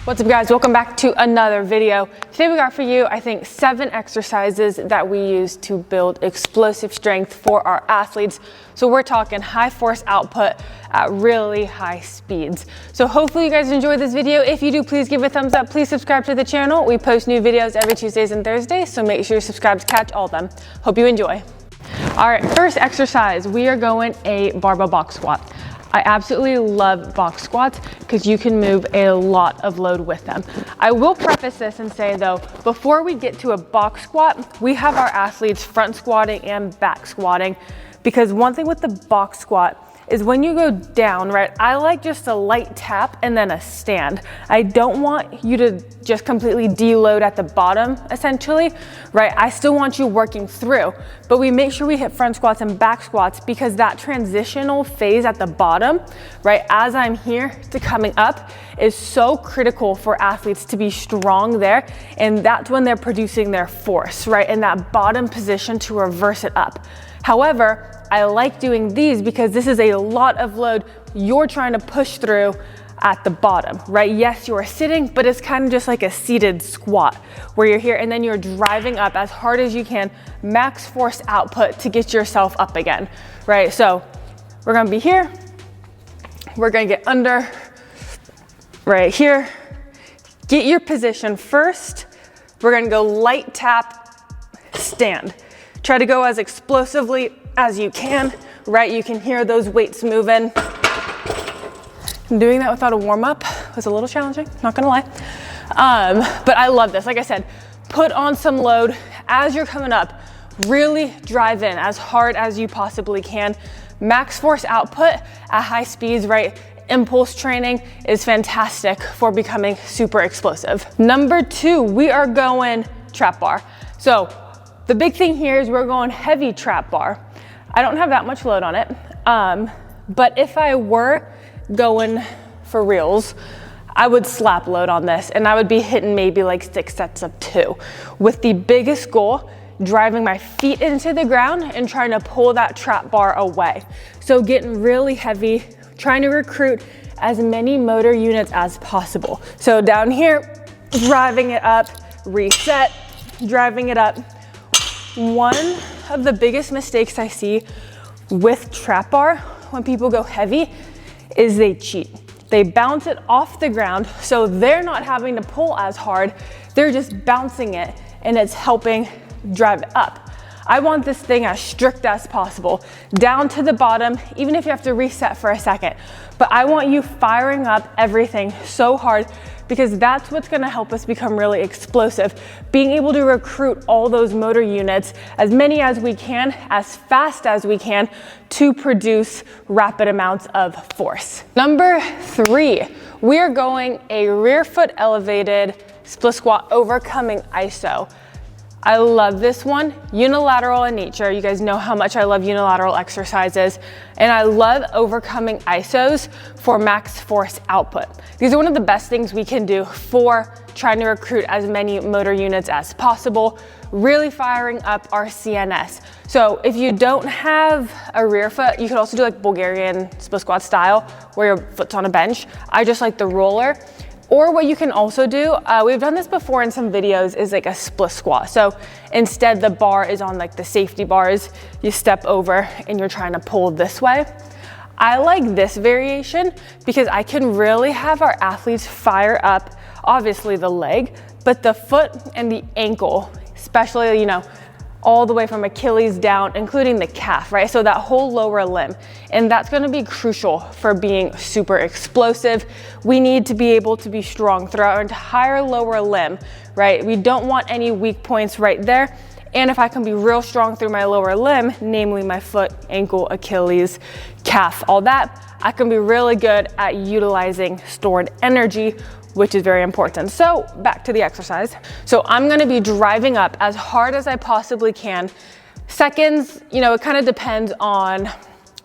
What's up guys, welcome back to another video. Today we got for you, I think 7 exercises that we use to build explosive strength for our athletes. So we're talking high force output at really high speeds. So hopefully you guys enjoyed this video. If you do, please give it a thumbs up. Please subscribe to the channel. We post new videos every Tuesdays and Thursdays, so make sure you subscribe to catch all of them. Hope you enjoy. All right, first exercise, we are going a barbell box squat. I absolutely love box squats because you can move a lot of load with them. I will preface this and say though, before we get to a box squat, we have our athletes front squatting and back squatting, because one thing with the box squat is when you go down, right, I like just a light tap and then a stand. I don't want you to just completely deload at the bottom, essentially, right? I still want you working through, but we make sure we hit front squats and back squats because that transitional phase at the bottom, right, as I'm here to coming up is so critical for athletes to be strong there. And that's when they're producing their force, right? In that bottom position to reverse it up. However, I like doing these because this is a lot of load you're trying to push through at the bottom, right? Yes, you are sitting, but it's kind of just like a seated squat where you're here and then you're driving up as hard as you can, max force output to get yourself up again, right? So we're gonna be here, we're gonna get under right here, get your position first. We're gonna go light tap, stand. Try to go as explosively as you can, right? You can hear those weights moving. Doing that without a warm up was a little challenging, not gonna lie. But I love this. Like I said, put on some load as you're coming up. Really drive in as hard as you possibly can. Max force output at high speeds, right? Impulse training is fantastic for becoming super explosive. Number 2, we are going trap bar. So the big thing here is we're going heavy trap bar. I don't have that much load on it, but if I were going for reals, I would slap load on this and I would be hitting maybe like 6 sets of 2 with the biggest goal driving my feet into the ground and trying to pull that trap bar away. So getting really heavy, trying to recruit as many motor units as possible. So down here, driving it up, reset, driving it up. One of the biggest mistakes I see with trap bar when people go heavy is they cheat. They bounce it off the ground, so they're not having to pull as hard. They're just bouncing it and it's helping drive it up. I want this thing as strict as possible, down to the bottom, even if you have to reset for a second. But I want you firing up everything so hard because that's what's gonna help us become really explosive. Being able to recruit all those motor units, as many as we can, as fast as we can, to produce rapid amounts of force. Number 3, we're going a rear foot elevated split squat overcoming ISO. I love this one, unilateral in nature. You guys know how much I love unilateral exercises. And I love overcoming ISOs for max force output. These are one of the best things we can do for trying to recruit as many motor units as possible, really firing up our CNS. So if you don't have a rear foot, you could also do like Bulgarian split squat style where your foot's on a bench. I just like the roller. Or what you can also do, we've done this before in some videos, is like a split squat. So instead the bar is on like the safety bars, you step over and you're trying to pull this way. I like this variation because I can really have our athletes fire up, obviously the leg, but the foot and the ankle, especially, you know, all the way from Achilles down, including the calf, right? So that whole lower limb. And that's gonna be crucial for being super explosive. We need to be able to be strong throughout our entire lower limb, right? We don't want any weak points right there. And if I can be real strong through my lower limb, namely my foot, ankle, Achilles, calf, all that, I can be really good at utilizing stored energy, which is very important. So back to the exercise. So I'm gonna be driving up as hard as I possibly can. Seconds, you know, it kind of depends on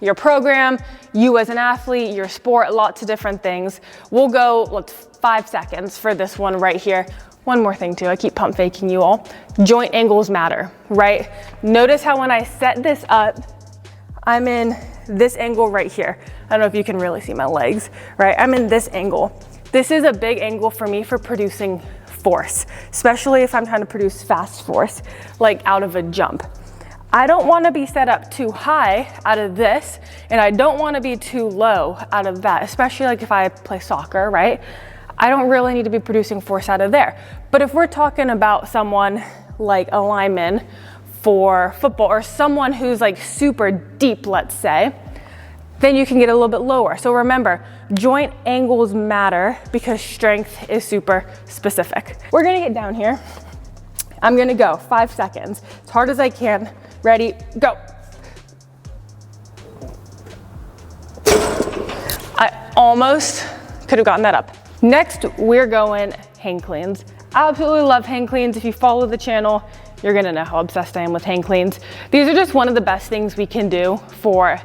your program, you as an athlete, your sport, lots of different things. We'll go, let's 5 seconds for this one right here. One more thing too, I keep pump faking you all. Joint angles matter, right? Notice how when I set this up, I'm in this angle right here. I don't know if you can really see my legs, right? I'm in this angle. This is a big angle for me for producing force, especially if I'm trying to produce fast force, like out of a jump. I don't want to be set up too high out of this, and I don't want to be too low out of that, especially like if I play soccer, right? I don't really need to be producing force out of there. But if we're talking about someone like a lineman for football, or someone who's like super deep, let's say, then you can get a little bit lower. So remember, joint angles matter because strength is super specific. We're gonna get down here. I'm gonna go 5 seconds, as hard as I can. Ready, go. I almost could have gotten that up. Next, we're going hang cleans. I absolutely love hang cleans. If you follow the channel, you're gonna know how obsessed I am with hang cleans. These are just one of the best things we can do for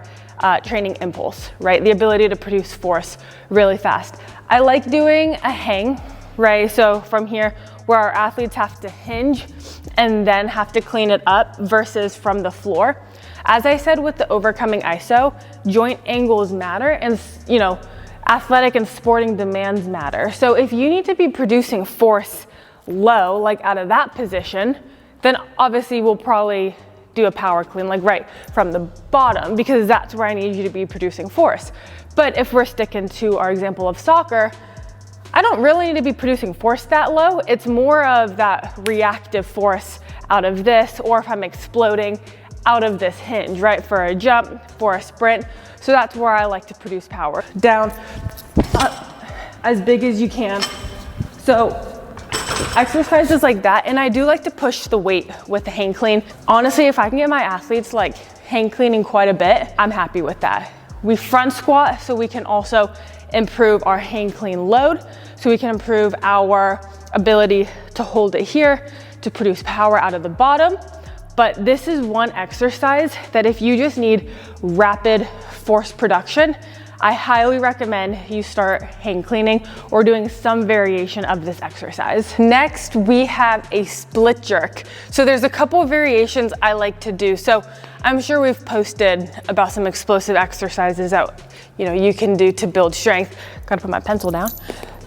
training impulse, right? The ability to produce force really fast. I like doing a hang, right? So from here, where our athletes have to hinge and then have to clean it up versus from the floor. As I said with the overcoming ISO, joint angles matter, and you know, athletic and sporting demands matter. So if you need to be producing force low, like out of that position, then obviously we'll probably do a power clean, like right from the bottom, because that's where I need you to be producing force. But if we're sticking to our example of soccer, I don't really need to be producing force that low. It's more of that reactive force out of this, or if I'm exploding out of this hinge, right? For a jump, for a sprint. So that's where I like to produce power. Down, up, as big as you can. So exercises like that, and I do like to push the weight with the hang clean. Honestly, if I can get my athletes like hang cleaning quite a bit, I'm happy with that. We front squat so we can also improve our hang clean load, so we can improve our ability to hold it here, to produce power out of the bottom. But this is one exercise that if you just need rapid force production, I highly recommend you start hang cleaning or doing some variation of this exercise. Next, we have a split jerk. So there's a couple of variations I like to do. So I'm sure we've posted about some explosive exercises that you can do to build strength. Gotta put my pencil down.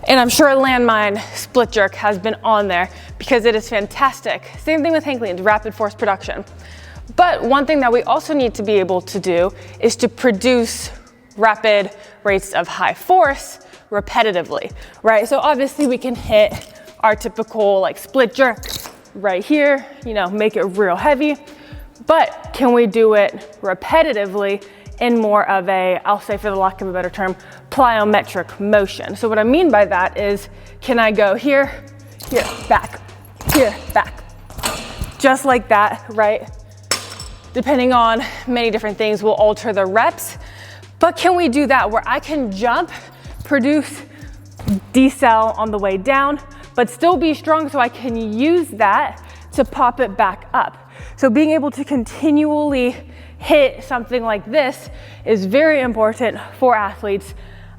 And I'm sure a landmine split jerk has been on there because it is fantastic. Same thing with hang cleans, rapid force production. But one thing that we also need to be able to do is to produce rapid rates of high force repetitively, right? So obviously we can hit our typical like split jerk right here, make it real heavy, but can we do it repetitively in more of a, I'll say for the lack of a better term, plyometric motion? So what I mean by that is, can I go here, back, just like that, right? Depending on many different things will alter the reps. But can we do that where I can jump, produce decel on the way down, but still be strong so I can use that to pop it back up? So being able to continually hit something like this is very important for athletes.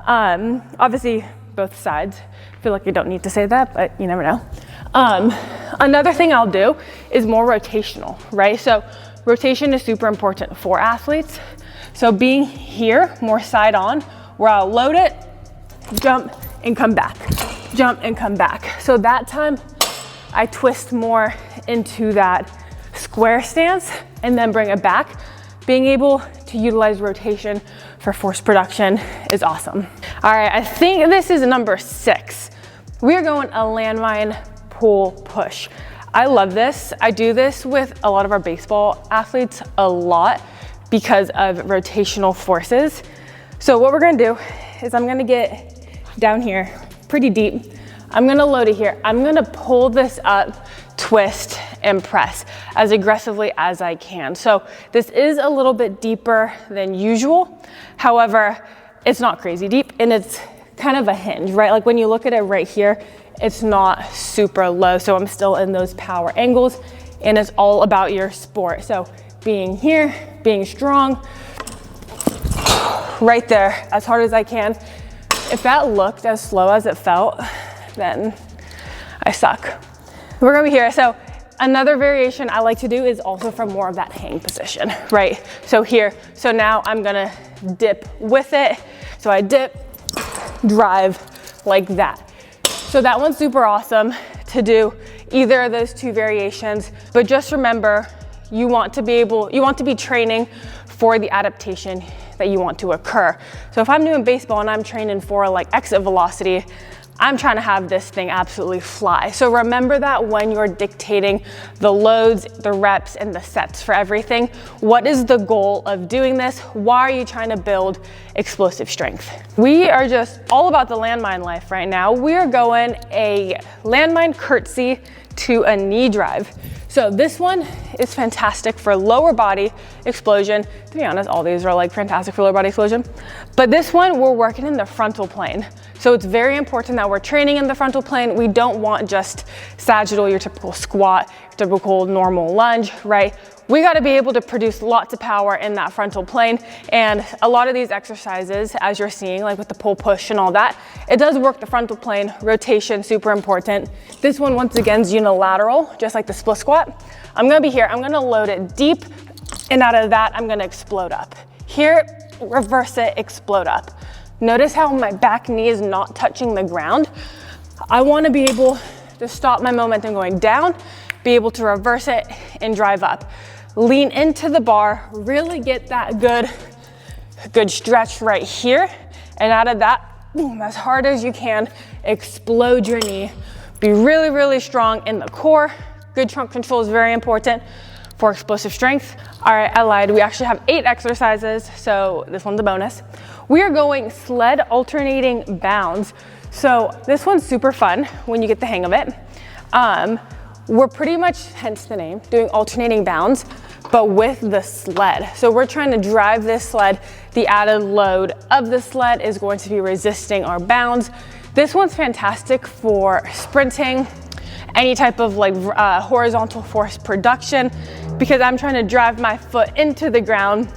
Obviously, both sides. I feel like I don't need to say that, but you never know. Another thing I'll do is more rotational, right? So rotation is super important for athletes. So being here, more side on, where I'll load it, jump and come back, jump and come back. So that time I twist more into that square stance and then bring it back. Being able to utilize rotation for force production is awesome. All right, I think this is number 6. We're going a landmine pull push. I love this. I do this with a lot of our baseball athletes a lot because of rotational forces. So what we're gonna do is I'm gonna get down here pretty deep. I'm gonna load it here. I'm gonna pull this up, twist, and press as aggressively as I can. So this is a little bit deeper than usual. However, it's not crazy deep, and it's kind of a hinge, right? Like when you look at it right here, it's not super low. So I'm still in those power angles, and it's all about your sport. So being here, being strong, right there, as hard as I can. If that looked as slow as it felt, then I suck. We're gonna be here. So another variation I like to do is also from more of that hang position, right? So here, so now I'm gonna dip with it. So I dip, drive, like that. So that one's super awesome to do either of those two variations, but just remember, you want to be training for the adaptation that you want to occur. So if I'm doing baseball and I'm training for like exit velocity, I'm trying to have this thing absolutely fly. So remember that when you're dictating the loads, the reps, and the sets for everything. What is the goal of doing this? Why are you trying to build explosive strength? We are just all about the landmine life right now. We are going a landmine curtsy to a knee drive. So this one is fantastic for lower body explosion. To be honest, all these are like fantastic for lower body explosion. But this one, we're working in the frontal plane. So it's very important that we're training in the frontal plane. We don't want just sagittal, your typical squat, your typical normal lunge, right? We gotta be able to produce lots of power in that frontal plane. And a lot of these exercises, as you're seeing, like with the pull push and all that, it does work the frontal plane, rotation, super important. This one, once again, is unilateral, just like the split squat. I'm gonna be here, I'm gonna load it deep, and out of that, I'm gonna explode up. Here, reverse it, explode up. Notice how my back knee is not touching the ground. I wanna be able to stop my momentum going down, be able to reverse it and drive up. Lean into the bar, really get that good stretch right here. And out of that, boom, as hard as you can, explode your knee. Be really, really strong in the core. Good trunk control is very important for explosive strength. All right, I lied. We actually have 8 exercises, so this one's a bonus. We are going sled alternating bounds. So this one's super fun when you get the hang of it. We're pretty much, hence the name, doing alternating bounds, but with the sled. So we're trying to drive this sled. The added load of the sled is going to be resisting our bounds. This one's fantastic for sprinting, any type of like horizontal force production, because I'm trying to drive my foot into the ground,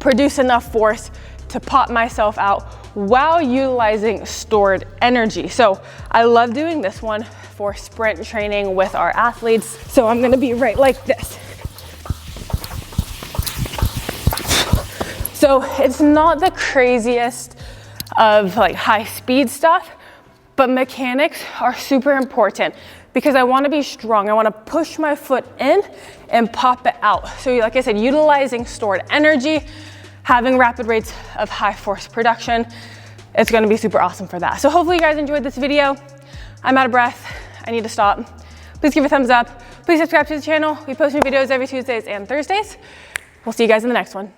produce enough force to pop myself out while utilizing stored energy. So I love doing this one for sprint training with our athletes. So I'm gonna be right like this. So it's not the craziest of like high speed stuff, but mechanics are super important because I wanna be strong. I wanna push my foot in and pop it out. So like I said, utilizing stored energy, having rapid rates of high force production, it's gonna be super awesome for that. So hopefully you guys enjoyed this video. I'm out of breath, I need to stop. Please give a thumbs up. Please subscribe to the channel. We post new videos every Tuesdays and Thursdays. We'll see you guys in the next one.